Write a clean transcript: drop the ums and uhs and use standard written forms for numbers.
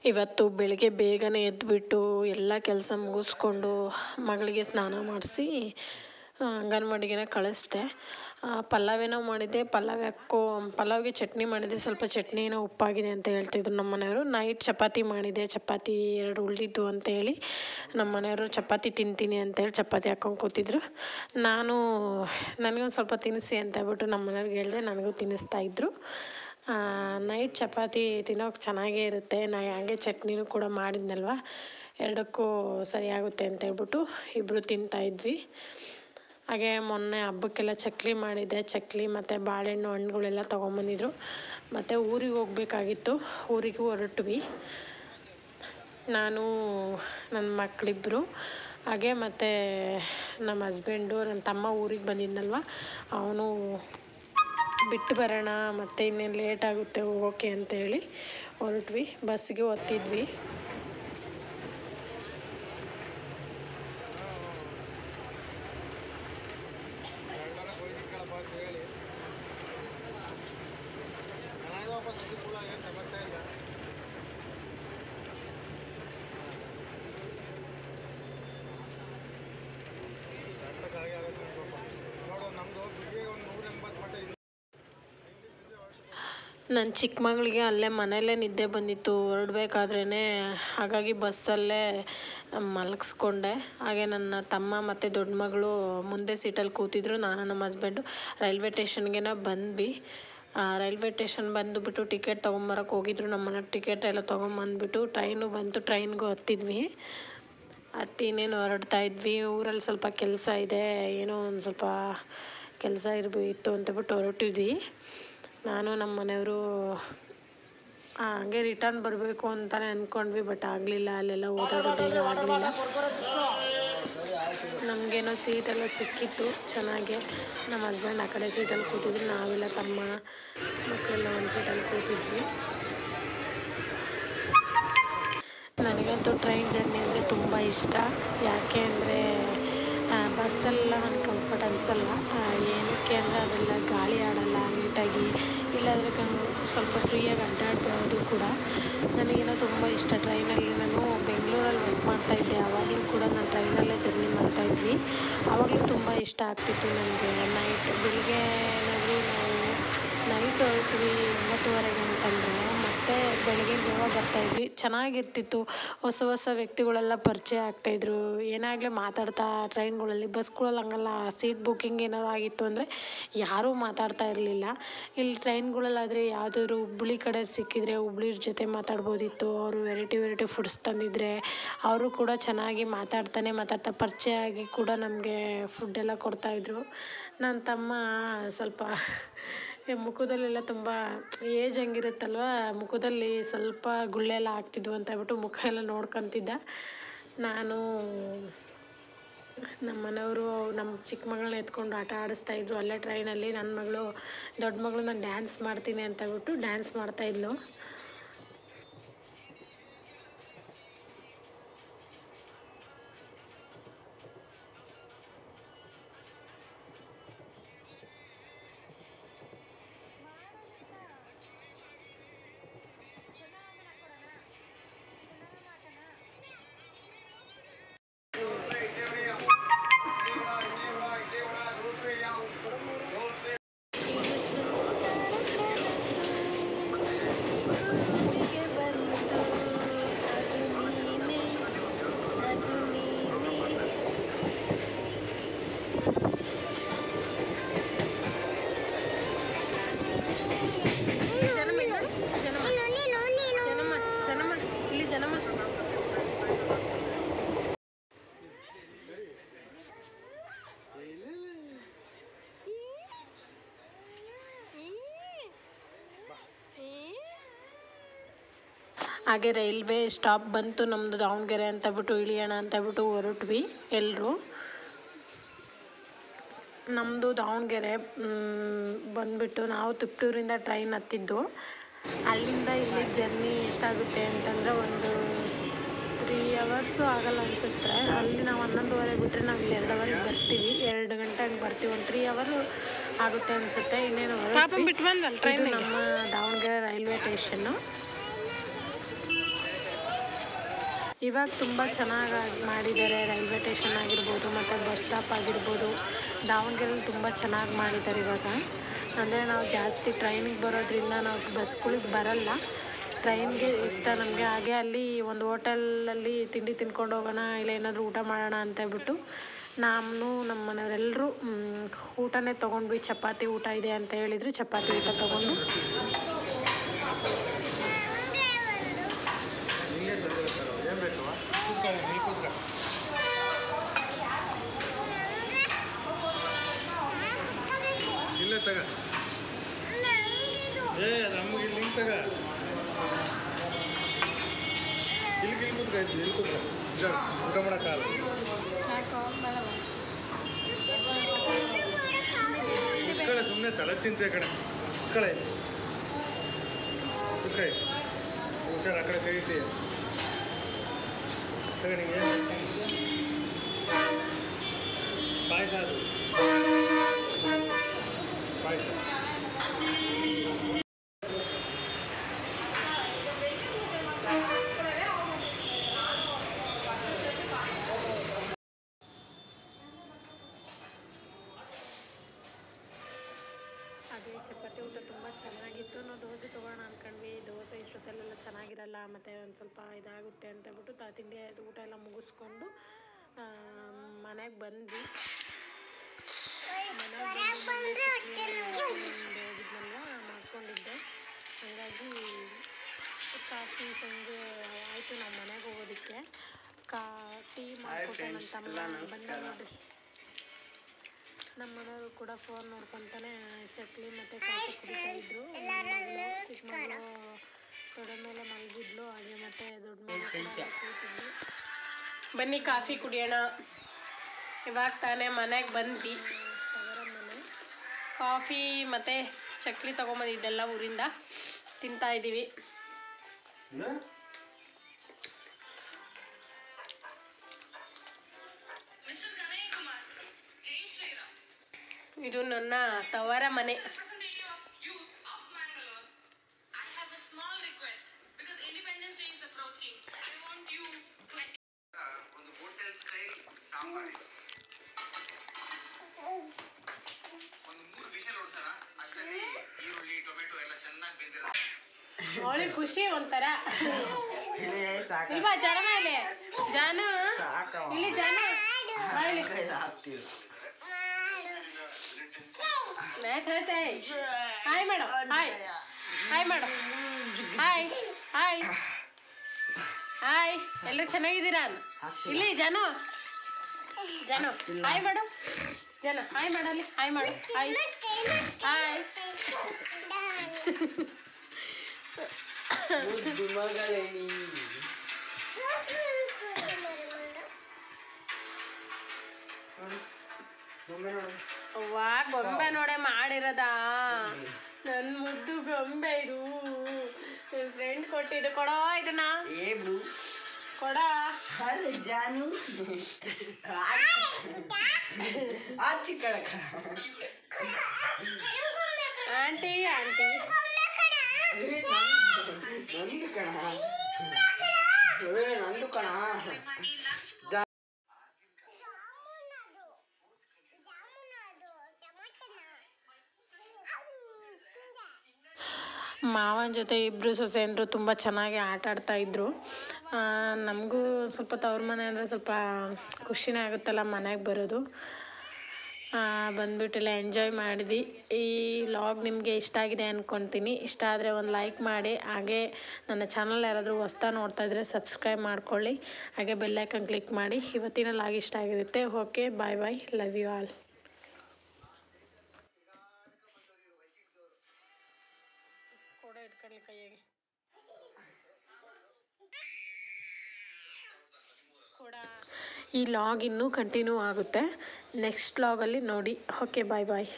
ಇವತ್ತು ಬೆಳಿಗ್ಗೆ ಬೇಗನೆ ಎದ್ದುಬಿಟ್ಟು ಎಲ್ಲ ಕೆಲಸ ಮುಗಿಸ್ಕೊಂಡು ಮಗಳಿಗೆ ಸ್ನಾನ ಮಾಡಿಸಿ ಅಂಗನವಾಡಿಗೆ ಕಳಿಸ್ದೆ. ಪಲಾವೇನೋ ಮಾಡಿದ್ದೆ, ಪಲಾವ್ಗೆ ಚಟ್ನಿ ಮಾಡಿದ್ದೆ. ಸ್ವಲ್ಪ ಚಟ್ನಿ ಏನೋ ಉಪ್ಪಾಗಿದೆ ಅಂತ ಹೇಳ್ತಿದ್ರು ನಮ್ಮ ಮನೆಯವರು. ನೈಟ್ ಚಪಾತಿ ಮಾಡಿದ್ದೆ, ಚಪಾತಿ 2 ಉಳಿದಿದ್ದು ಅಂತೇಳಿ ನಮ್ಮ ಮನೆಯವರು ಚಪಾತಿ ತಿಂತೀನಿ ಅಂತೇಳಿ ಚಪಾತಿ ಹಾಕ್ಕೊಂಡು ಕೂತಿದ್ರು. ನನಗೊಂದು ಸ್ವಲ್ಪ ತಿನ್ನಿಸಿ ಅಂತ ಹೇಳ್ಬಿಟ್ಟು ನಮ್ಮ ಮನೆಯವ್ರಿಗೆ ಹೇಳಿದೆ, ನನಗೂ ತಿನ್ನಿಸ್ತಾಯಿದ್ರು. ನೈಟ್ ಚಪಾತಿ ತಿನ್ನೋಕೆ ಚೆನ್ನಾಗೇ ಇರುತ್ತೆ. ಹಾಗೆ ಚಟ್ನಿನೂ ಕೂಡ ಮಾಡಿದ್ನಲ್ವ, ಎರಡಕ್ಕೂ ಸರಿಯಾಗುತ್ತೆ ಅಂತ ಹೇಳ್ಬಿಟ್ಟು ಇಬ್ಬರು ತಿಂತಾಯಿದ್ವಿ. ಹಾಗೆ ಮೊನ್ನೆ ಹಬ್ಬಕ್ಕೆಲ್ಲ ಚಕ್ಲಿ ಮಾಡಿದ್ದೆ. ಚಕ್ಲಿ ಮತ್ತು ಬಾಳೆಹಣ್ಣು ಹಣ್ಣುಗಳೆಲ್ಲ ತೊಗೊಂಬಂದಿದ್ರು. ಮತ್ತು ಊರಿಗೆ ಹೋಗ್ಬೇಕಾಗಿತ್ತು, ಊರಿಗೂ ಹೊರಟ್ವಿ. ನಾನು, ನನ್ನ ಮಕ್ಕಳಿಬ್ಬರು, ಹಾಗೆ ಮತ್ತು ನಮ್ಮ ಹಸ್ಬೆಂಡು, ನನ್ನ ತಮ್ಮ ಊರಿಗೆ ಬಂದಿದ್ನಲ್ವ, ಅವನು ಬಿಟ್ಟು ಬರೋಣ, ಮತ್ತು ಇನ್ನೇನು ಲೇಟ್ ಆಗುತ್ತೆ ಹೋಗೋಕ್ಕೆ ಅಂತೇಳಿ ಹೊರಟ್ವಿ. ಬಸ್ಸಿಗೆ ಒತ್ತಿದ್ವಿ. ನನ್ನ ಚಿಕ್ಕ ಮಗಳಿಗೆ ಅಲ್ಲೇ ಮನೆಯಲ್ಲೇ ನಿದ್ದೆ ಬಂದಿತ್ತು ಹೊರಡ್ಬೇಕಾದ್ರೇ, ಹಾಗಾಗಿ ಬಸ್ಸಲ್ಲೇ ಮಲಗಿಸ್ಕೊಂಡೆ. ಹಾಗೆ ನನ್ನ ತಮ್ಮ ಮತ್ತು ದೊಡ್ಡ ಮಗಳು ಮುಂದೆ ಸೀಟಲ್ಲಿ ಕೂತಿದ್ರು. ನಾನು ನಮ್ಮ ಹಸ್ಬೆಂಡು ರೈಲ್ವೆ ಟೇಷನ್ಗೆ ಬಂದ್ವಿ. ರೈಲ್ವೆ ಟೇಷನ್ ಬಂದುಬಿಟ್ಟು ಟಿಕೆಟ್ ತೊಗೊಂಬರಕ್ಕೆ ಹೋಗಿದ್ರು. ನಮ್ಮ ಮನೆಯವ್ರು ಟಿಕೆಟ್ ಎಲ್ಲ ತೊಗೊಂಬಂದ್ಬಿಟ್ಟು ಟ್ರೈನು ಬಂತು, ಟ್ರೈನ್ಗೂ ಹತ್ತಿದ್ವಿ. ಇನ್ನೇನು ಹೊರಡ್ತಾ ಇದ್ವಿ. ಊರಲ್ಲಿ ಸ್ವಲ್ಪ ಕೆಲಸ ಇದೆ, ಏನೋ ಒಂದು ಸ್ವಲ್ಪ ಕೆಲಸ ಇತ್ತು ಅಂತಬಿಟ್ಟು ಹೊರಟಿದ್ವಿ. ನಾನು ನಮ್ಮ ಮನೆಯವರು ಹಂಗೆ ರಿಟರ್ನ್ ಬರಬೇಕು ಅಂತಲೇ ಅಂದ್ಕೊಂಡ್ವಿ, ಬಟ್ ಆಗಲಿಲ್ಲ. ಅಲ್ಲೆಲ್ಲ ಓದೋದು ಬೇಗ ಆಗಲಿಲ್ಲ. ನಮಗೇನೋ ಸೀಟೆಲ್ಲ ಸಿಕ್ಕಿತ್ತು ಚೆನ್ನಾಗೆ. ನಮ್ಮ ಹಸ್ಬೆಂಡ್ ಆ ಕಡೆ ಸೀಟಲ್ಲಿ ಕೂತಿದ್ರು, ನಾವೆಲ್ಲ ತಮ್ಮ ಮಕ್ಕಳೆಲ್ಲ ಒಂದು ಸೀಟಲ್ಲಿ ಕೂತಿದ್ವಿ. ನನಗಂತೂ ಟ್ರೈನ್ ಜರ್ನಿ ಅಂದರೆ ತುಂಬ ಇಷ್ಟ. ಯಾಕೆ ಅಂದರೆ ಬಸ್ಸೆಲ್ಲ ನನಗೆ ಕಂಫರ್ಟ್ ಅನಿಸಲ್ಲ. ಏನಕ್ಕೆ ಅಂದರೆ ಅದೆಲ್ಲ ಗಾಳಿ ಆಡಲ್ಲ ನೀಟಾಗಿ, ಇಲ್ಲಾಂದರೆ ಸ್ವಲ್ಪ ಫ್ರೀಯಾಗಿ ಅಡ್ಡಾಡ್ಬೋದು ಕೂಡ. ನನಗೇನೋ ತುಂಬ ಇಷ್ಟ ಟ್ರೈನಲ್ಲಿ. ನಾನು ಬೆಂಗಳೂರಲ್ಲಿ ವರ್ಕ್ ಮಾಡ್ತಾಯಿದ್ದೆ, ಆವಾಗಲೂ ಕೂಡ ನಾನು ಟ್ರೈನಲ್ಲೇ ಜರ್ನಿ ಮಾಡ್ತಾಯಿದ್ವಿ. ಆವಾಗಲೂ ತುಂಬ ಇಷ್ಟ ಆಗ್ತಿತ್ತು ನನಗೆ. ಬೆಳಿಗ್ಗೆ ಏನಾದರೂ ನಾವು ನೈಟ್ ಹೊರಟ್ವಿ 9:30 ಅಂತಂದರೆ ಮತ್ತೆ ಬೆಳಗಿನ ಜಾವ ಬರ್ತಾಯಿದ್ವಿ. ಚೆನ್ನಾಗಿರ್ತಿತ್ತು. ಹೊಸ ಹೊಸ ವ್ಯಕ್ತಿಗಳೆಲ್ಲ ಪರಿಚಯ ಆಗ್ತಾಯಿದ್ರು. ಏನಾಗಲೇ ಮಾತಾಡ್ತಾ ಟ್ರೈನ್ಗಳಲ್ಲಿ. ಬಸ್ಗಳಲ್ಲಿ ಹಂಗಲ್ಲ, ಸೀಟ್ ಬುಕ್ಕಿಂಗ್ ಏನಾದ್ರು ಆಗಿತ್ತು ಅಂದರೆ ಯಾರೂ ಮಾತಾಡ್ತಾ ಇರಲಿಲ್ಲ. ಇಲ್ಲಿ ಟ್ರೈನ್ಗಳಲ್ಲಾದರೆ ಯಾವುದಾದ್ರು ಹುಬ್ಬಳ್ಳಿ ಕಡೆ ಸಿಕ್ಕಿದರೆ ಹುಬ್ಳಿಯವ್ರ ಜೊತೆ ಮಾತಾಡ್ಬೋದಿತ್ತು. ಅವರು ವೆರೈಟಿ ಫುಡ್ಸ್ ತಂದಿದ್ದರೆ ಅವರು ಕೂಡ ಚೆನ್ನಾಗಿ ಮಾತಾಡ್ತಾ ಪರಿಚಯ ಆಗಿ ಕೂಡ ನಮಗೆ ಫುಡ್ಡೆಲ್ಲ ಕೊಡ್ತಾಯಿದ್ರು. ನನ್ನ ತಮ್ಮ ಸ್ವಲ್ಪ ಮುಖದಲ್ಲೆಲ್ಲ ತುಂಬ ಏಜ್ ಹಂಗಿರುತ್ತಲ್ವ, ಮುಖದಲ್ಲಿ ಸ್ವಲ್ಪ ಗುಳ್ಳೆಲ್ಲ ಆಗ್ತಿದ್ವು ಅಂತ ಹೇಳ್ಬಿಟ್ಟು ಮುಖ ಎಲ್ಲ ನೋಡ್ಕೊತಿದ್ದ. ನಾನು ನಮ್ಮ ಮನೆಯವರು ನಮ್ಮ ಚಿಕ್ಕ ಮಗಳನ್ನ ಎತ್ಕೊಂಡು ಆಟ ಆಡಿಸ್ತಾಯಿದ್ರು ಅಲ್ಲೇ ಟ್ರೈನಲ್ಲಿ. ದೊಡ್ಡ ಮಗಳು ನಾನು ಡ್ಯಾನ್ಸ್ ಮಾಡ್ತೀನಿ ಅಂತ ಹೇಳ್ಬಿಟ್ಟು ಡ್ಯಾನ್ಸ್ ಮಾಡ್ತಾಯಿದ್ಲು. ಹಾಗೆ ರೈಲ್ವೆ ಸ್ಟಾಪ್ ಬಂತು ನಮ್ಮದು ದಾವಣಗೆರೆ ಅಂತ ಬಿಟ್ಟು ಇಳಿಯೋಣ ಅಂತ ಬಿಟ್ಟು ಹೊರಟ್ವಿ ಎಲ್ಲರೂ. ನಮ್ಮದು ದಾವಣಗೆರೆ ಬಂದುಬಿಟ್ಟು ನಾವು ತಿಪ್ಟೂರಿಂದ ಟ್ರೈನ್ ಹತ್ತಿದ್ದು. ಅಲ್ಲಿಂದ ಇಲ್ಲಿಗೆ ಜರ್ನಿ ಎಷ್ಟಾಗುತ್ತೆ ಅಂತಂದರೆ ಒಂದು 3 ಅವರ್ಸು ಆಗಲ್ಲ ಅನಿಸುತ್ತೆ. ಅಲ್ಲಿ ನಾವು 11:30 ಬಿಟ್ಟರೆ ನಾವು ಇಲ್ಲಿ 2 ಅವರಿಗೆ ಬರ್ತೀವಿ, 2 ಗಂಟೆಗೆ ಬರ್ತೀವಿ. ಒಂದು 3 ಅವರು ಆಗುತ್ತೆ ಅನಿಸುತ್ತೆ. ಇನ್ನೇನು ಇದು ನಮ್ಮ ದಾವಣಗೆರೆ ರೈಲ್ವೆ ಸ್ಟೇಷನ್ನು. ಇವಾಗ ತುಂಬ ಚೆನ್ನಾಗಿ ಮಾಡಿದ್ದಾರೆ. ರೈಲ್ವೆ ಸ್ಟೇಷನ್ ಆಗಿರ್ಬೋದು ಮತ್ತು ಬಸ್ ಸ್ಟಾಪ್ ಆಗಿರ್ಬೋದು, ದಾವಣಗೆರೆಯಲ್ಲಿ ತುಂಬ ಚೆನ್ನಾಗಿ ಮಾಡಿದ್ದಾರೆ ಇವಾಗ. ಅಂದರೆ ನಾವು ಜಾಸ್ತಿ ಟ್ರೈನಿಗೆ ಬರೋದ್ರಿಂದ ನಾವು ಬಸ್ಗಳಿಗೆ ಬರಲ್ಲ, ಟ್ರೈನ್ಗೆ ಇಷ್ಟ ನಮಗೆ. ಹಾಗೆ ಅಲ್ಲಿ ಒಂದು ಹೋಟೆಲಲ್ಲಿ ತಿಂಡಿ ತಿನ್ಕೊಂಡು ಹೋಗೋಣ, ಇಲ್ಲ ಏನಾದರೂ ಊಟ ಮಾಡೋಣ ಅಂತೇಳ್ಬಿಟ್ಟು ನಾನು ನಮ್ಮ ಮನೆಯವರೆಲ್ಲರೂ ಊಟನೇ ತೊಗೊಂಡ್ವಿ. ಚಪಾತಿ ಊಟ ಇದೆ ಅಂತ ಹೇಳಿದರು, ಚಪಾತಿ ಊಟ ತೊಗೊಂಡು ಇಲ್ಲ ತಗ ಅದು ಅಮ್ಮಗೆ ಇಲ್ಲಿ ತಗ ಇಲ್ಲಿ ಕೂತ್ಕಾಯ್ತು, ಇಲ್ಲಿ ಕೂತ್ಕ ಊಟ ಮಾಡೋಕ್ಕಾಗಲ್ಲ. ಈ ಕಡೆ ಸುಮ್ಮನೆ ತಲೆ ತಿಂತೆ ಕಡೆ ಈ ಕಡೆ ಕೂತ್ಕಾಯ್ ಹುಷಾರು, ಆ ಕಡೆ ಕೈ ಇಟ್ಟು ತಗ. ನಿಂಗೆ ಪಾಯಸ ಅದು ಪಾಯಸ. ಅದೇ ಚಪಾತಿ ಊಟ ತುಂಬ ಚೆನ್ನಾಗಿತ್ತು. ನಾವು ದೋಸೆ ತೊಗೋಣ ಅಂದ್ಕೊಂಡ್ವಿ. ದೋಸೆ ಇಷ್ಟೊತ್ತಲ್ಲೆಲ್ಲ ಚೆನ್ನಾಗಿರಲ್ಲ, ಮತ್ತು ಒಂದು ಸ್ವಲ್ಪ ಇದಾಗುತ್ತೆ ಅಂತೇಳ್ಬಿಟ್ಟು ತಿಂಡಿ ಊಟ ಎಲ್ಲ ಮುಗಿಸ್ಕೊಂಡು ಮನೆಗೆ ಬಂದ್ವಿ. ಹೋಗಿದ್ನಲ್ವ ಮಾಡ್ಕೊಂಡಿದ್ದೆ, ಹಾಗಾಗಿ ಕಾಫಿ ಸಂಜೆ ಆಯಿತು ನಾವು ಮನೆಗೆ ಹೋಗೋದಕ್ಕೆ. ಟೀ ಮಾಡಿಕೊಟ್ಟೆ ನನ್ನ ತಮ್ಮ ಬಂದ ನೋಡಿ. ನಮ್ಮ ಮನೆಯವರು ಕೂಡ ಫೋನ್ ನೋಡ್ಕೊತಾನೆ ಚಕ್ಲಿ ಮತ್ತು ಕಾಫಿ ಕುಡಿತಾಯಿದ್ರು. ಚಿಕ್ಕ ಮಗಳು ದೊಡ್ಡ ಮೇಲೆ ಮಲಗಿದ್ಲು, ಹಾಗೆ ಮತ್ತು ದೊಡ್ಡ ಮೇಲೆ ಕೂತಿದ್ವಿ. ಬನ್ನಿ ಕಾಫಿ ಕುಡಿಯೋಣ. ಇವಾಗ ತಾನೇ ಮನೆಗೆ ಬಂದ್ವಿ. ಅವರ ಮನೆ ಕಾಫಿ ಮತ್ತು ಚಕ್ಲಿ ತೊಗೊಂಬಂದಿದ್ದೆಲ್ಲ ಊರಿಂದ ತಿಂತಾಯಿದ್ದೀವಿ. ಇದು ನನ್ನ ತವರ ಮನೆ. ಅವಳಿಗೆ ಖುಷಿ ಒಂಥರ. ಇಲ್ವಾ ಜನ ಮೇಲೆ ಜಾನ ಇಲ್ಲಿ ಜಾನ hi madam, hi hi madam, hi hi hi. ಎಲ್ಲರೂ ಚೆನ್ನಾಗಿದ್ದೀರಾ? ಇಲ್ಲಿ ಜಾನು ಜಾನು ಹಾಯ್ ಮೇಡಮ್, ಜನ ಹಾಯ್ ಮಾಡಲ್ಲಿ, ಹಾಯ್ ಮಾಡು, ಹಾಯ್ ಹಾಯ್. ಅವ್ವಾ ಗೊಂಬೆ ನೋಡೆ ಮಾಡಿರೋದ, ನನ್ನ ಮುದ್ದು ಗೊಂಬೆ ಇದು. ನನ್ನ ಫ್ರೆಂಡ್ ಕೊಟ್ಟಿದ್ದು. ಕೊಡೋ ಇದನ್ನ, ಕೊಡ ಜಾನು. ಆಂಟಿ ಆಂಟಿ ನಂದು ಕಣ. ಮಾವನ ಜೊತೆ ಇಬ್ಬರು ಸೊಸೆಯಂದರು ತುಂಬ ಚೆನ್ನಾಗಿ ಆಟ ಆಡ್ತಾಯಿದ್ರು. ನಮಗೂ ಸ್ವಲ್ಪ ತವ್ರ ಮನೆ ಅಂದರೆ ಸ್ವಲ್ಪ ಖುಷಿನೇ ಆಗುತ್ತಲ್ಲ ಮನೆಗೆ ಬರೋದು. ಬಂದುಬಿಟ್ಟೆಲ್ಲ ಎಂಜಾಯ್ ಮಾಡಿದ್ವಿ. ಈ ವ್ಲಾಗ್ ನಿಮಗೆ ಇಷ್ಟ ಆಗಿದೆ ಅಂದ್ಕೊತೀನಿ. ಇಷ್ಟ ಆದರೆ ಒಂದು ಲೈಕ್ ಮಾಡಿ, ಹಾಗೆ ನನ್ನ ಚಾನಲ್ ಯಾರಾದರೂ ಹೊಸ್ದಾಗಿ ನೋಡ್ತಾಯಿದ್ರೆ ಸಬ್ಸ್ಕ್ರೈಬ್ ಮಾಡ್ಕೊಳ್ಳಿ, ಹಾಗೆ ಬೆಲ್ ಐಕಾನ್ ಕ್ಲಿಕ್ ಮಾಡಿ. ಇವತ್ತಿನ ವ್ಲಾಗ್ ಇಷ್ಟ ಆಗಿರುತ್ತೆ. Okay, bye bye, love you all. ಕೂಡ ಇಟ್ಕೊಳ್ಳಿ ಕೈಯಾಗೆ ಕೂಡ. ಈ ವ್ಲಾಗ್ ಇನ್ನೂ ಕಂಟಿನ್ಯೂ ಆಗುತ್ತೆ, ನೆಕ್ಸ್ಟ್ ವ್ಲಾಗಲ್ಲಿ ನೋಡಿ. ಓಕೆ, ಬಾಯ್ ಬಾಯ್.